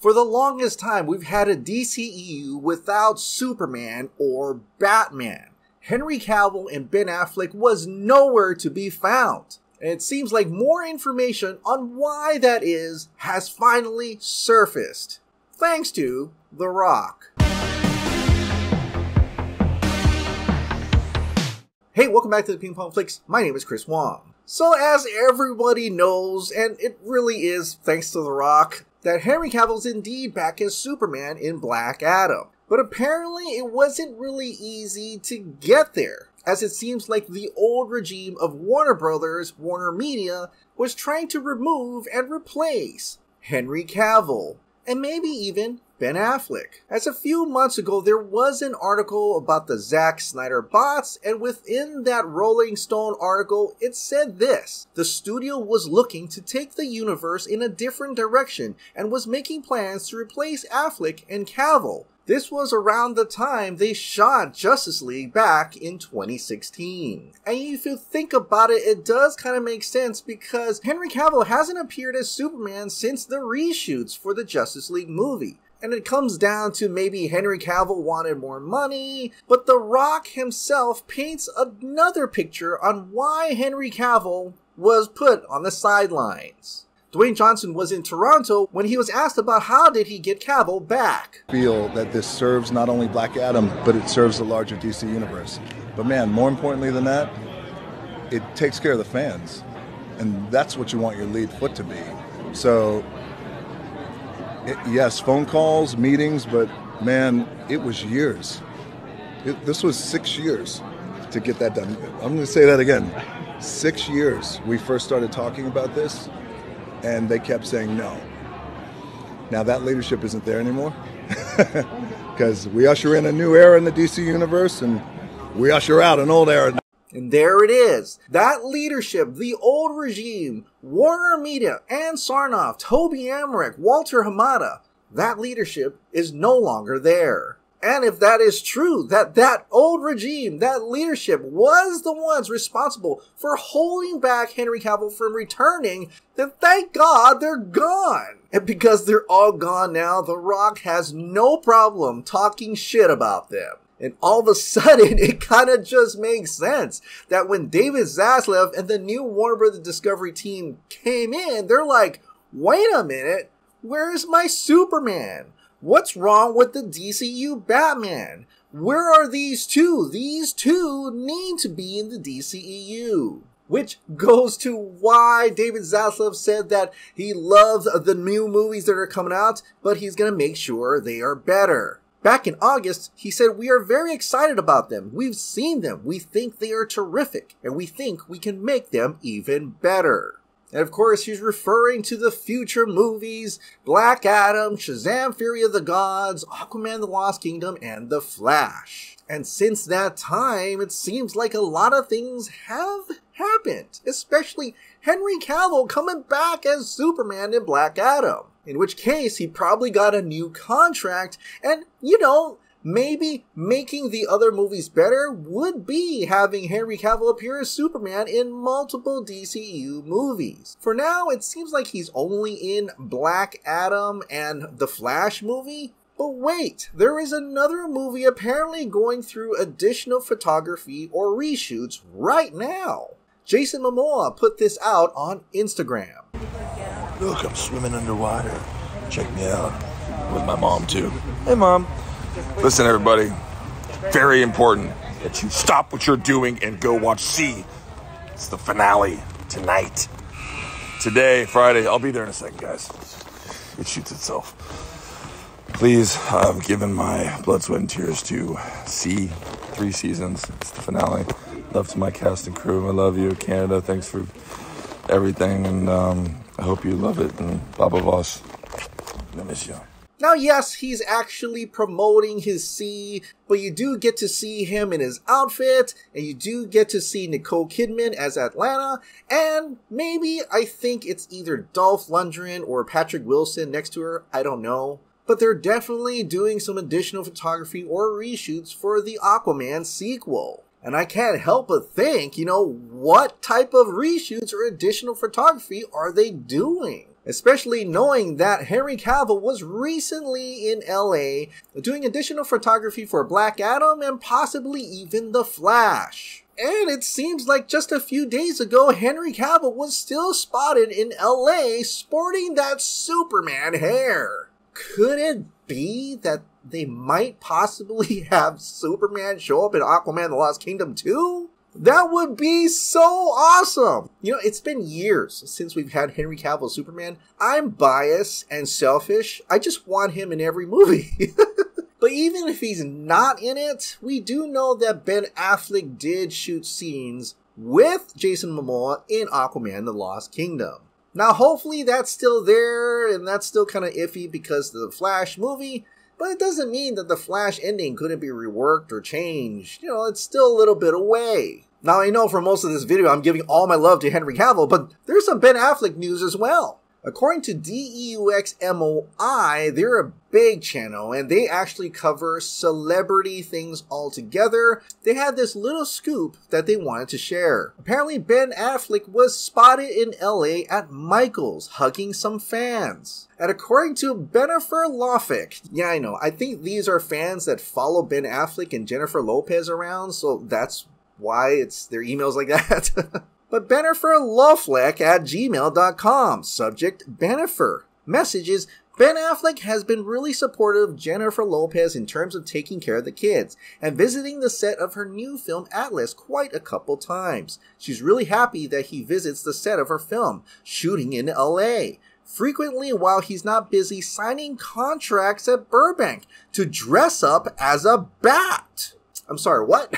For the longest time, we've had a DCEU without Superman or Batman. Henry Cavill and Ben Affleck was nowhere to be found. And it seems like more information on why that is has finally surfaced. Thanks to The Rock. Hey, welcome back to the Ping Pong Flix. My name is Chris Wong. So as everybody knows, and it really is thanks to The Rock, that Henry Cavill's indeed back as Superman in Black Adam. But apparently it wasn't really easy to get there, as it seems like the old regime of Warner Brothers, Warner Media, was trying to remove and replace Henry Cavill, and maybe even Ben Affleck. As a few months ago, there was an article about the Zack Snyder bots, and within that Rolling Stone article, it said this: the studio was looking to take the universe in a different direction and was making plans to replace Affleck and Cavill. This was around the time they shot Justice League back in 2016. And if you think about it, it does kind of make sense because Henry Cavill hasn't appeared as Superman since the reshoots for the Justice League movie. And it comes down to maybe Henry Cavill wanted more money, but The Rock himself paints another picture on why Henry Cavill was put on the sidelines. Dwayne Johnson was in Toronto when he was asked about how did he get Cavill back. I feel that this serves not only Black Adam, but it serves the larger DC universe. But man, more importantly than that, it takes care of the fans. And that's what you want your lead foot to be. So, yes, phone calls, meetings, but man, it was years. This was 6 years to get that done. I'm going to say that again. 6 years we first started talking about this, and they kept saying no. Now that leadership isn't there anymore, because we usher in a new era in the DC universe, and we usher out an old era. And there it is. That leadership, the old regime, Warner Media, Ann Sarnoff, Toby Emmerich, Walter Hamada, that leadership is no longer there. And if that is true, that old regime, that leadership was the ones responsible for holding back Henry Cavill from returning, then thank God they're gone. And because they're all gone now, The Rock has no problem talking shit about them. And all of a sudden, it kind of just makes sense that when David Zaslav and the new Warner Bros. Discovery team came in, they're like, wait a minute, where's my Superman? What's wrong with the DCEU Batman? Where are these two? These two need to be in the DCEU. Which goes to why David Zaslav said that he loves the new movies that are coming out, but he's going to make sure they are better. Back in August, he said, we are very excited about them. We've seen them. We think they are terrific, and we think we can make them even better. And of course, he's referring to the future movies, Black Adam, Shazam! Fury of the Gods, Aquaman the Lost Kingdom, and The Flash. And since that time, it seems like a lot of things have happened, especially Henry Cavill coming back as Superman in Black Adam. In which case, he probably got a new contract, and, maybe making the other movies better would be having Henry Cavill appear as Superman in multiple DCEU movies. For now, it seems like he's only in Black Adam and the Flash movie. But wait, there is another movie apparently going through additional photography or reshoots right now. Jason Momoa put this out on Instagram. Look, I'm swimming underwater. Check me out. With my mom, too. Hey, Mom. Listen, everybody. Very important that you stop what you're doing and go watch C. It's the finale tonight. Today, Friday. I'll be there in a second, guys. It shoots itself. Please, I've given my blood, sweat, and tears to C. 3 seasons. It's the finale. Love to my cast and crew. I love you, Canada. Thanks for everything, and I hope you love it. And Baba Voss, I miss you. Now, yes, he's actually promoting his C, but you do get to see him in his outfit, and you do get to see Nicole Kidman as Atlanta, and maybe, I think it's either Dolph Lundgren or Patrick Wilson next to her, I don't know. But they're definitely doing some additional photography or reshoots for the Aquaman sequel. And I can't help but think, what type of reshoots or additional photography are they doing? especially knowing that Henry Cavill was recently in LA doing additional photography for Black Adam and possibly even The Flash. And it seems like just a few days ago, Henry Cavill was still spotted in LA sporting that Superman hair. Could it be that they might possibly have Superman show up in Aquaman The Lost Kingdom too? That would be so awesome! You know, it's been years since we've had Henry Cavill Superman. I'm biased and selfish. I just want him in every movie. But even if he's not in it, we do know that Ben Affleck did shoot scenes with Jason Momoa in Aquaman The Lost Kingdom. Now, hopefully that's still there, and that's still kind of iffy because of the Flash movie, but it doesn't mean that the Flash ending couldn't be reworked or changed. You know, it's still a little bit away. Now, I know for most of this video I'm giving all my love to Henry Cavill, but there's some Ben Affleck news as well. According to DCEU, they're a big channel and they actually cover celebrity things altogether. They had this little scoop that they wanted to share. Apparently Ben Affleck was spotted in LA at Michael's hugging some fans. And according to Bennifer Lawfick, yeah, I know, I think these are fans that follow Ben Affleck and Jennifer Lopez around, so that's why it's their emails like that. But Bennifer Lawfleck at gmail.com. Subject, Bennifer. Message is, Ben Affleck has been really supportive of Jennifer Lopez in terms of taking care of the kids and visiting the set of her new film Atlas quite a couple times. She's really happy that he visits the set of her film, shooting in LA, frequently while he's not busy signing contracts at Burbank to dress up as a bat. I'm sorry, what?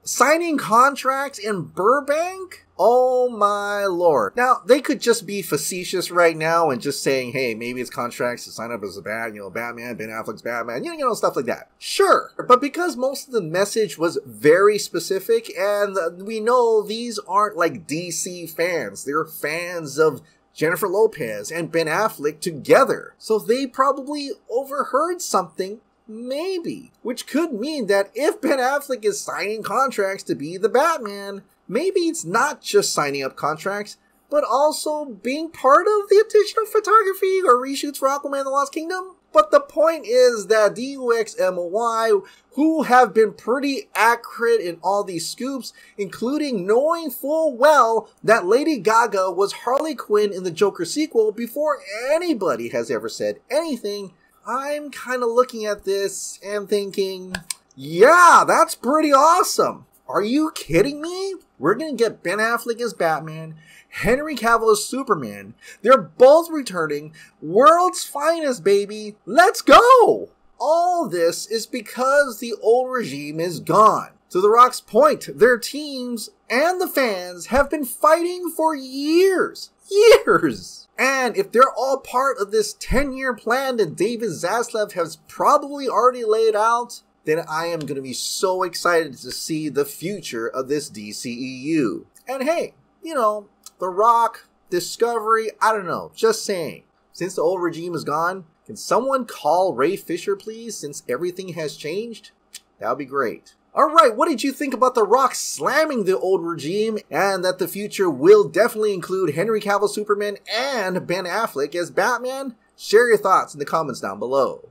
Signing contracts in Burbank? Oh my lord. Now, they could just be facetious right now and just saying, hey, maybe it's contracts to sign up as a bat, you know, Batman, Ben Affleck's Batman, you know, stuff like that. Sure, but because most of the message was very specific, and we know these aren't like DC fans, they're fans of Jennifer Lopez and Ben Affleck together. So they probably overheard something. Maybe. Which could mean that if Ben Affleck is signing contracts to be the Batman, maybe it's not just signing up contracts, but also being part of the additional photography or reshoots for Aquaman The Lost Kingdom. But the point is that DUXMOY, who have been pretty accurate in all these scoops, including knowing full well that Lady Gaga was Harley Quinn in the Joker sequel before anybody has ever said anything, I'm kind of looking at this and thinking, yeah, that's pretty awesome. Are you kidding me? We're going to get Ben Affleck as Batman, Henry Cavill as Superman. They're both returning. World's finest, baby. Let's go! All this is because the old regime is gone. To The Rock's point, their teams and the fans have been fighting for years. Years! And if they're all part of this 10-year plan that David Zaslav has probably already laid out, then I am going to be so excited to see the future of this DCEU. And hey, you know, The Rock, Discovery, I don't know, just saying. Since the old regime is gone, can someone call Ray Fisher, please, since everything has changed? That would be great. Alright, what did you think about The Rock slamming the old regime and that the future will definitely include Henry Cavill Superman and Ben Affleck as Batman? Share your thoughts in the comments down below.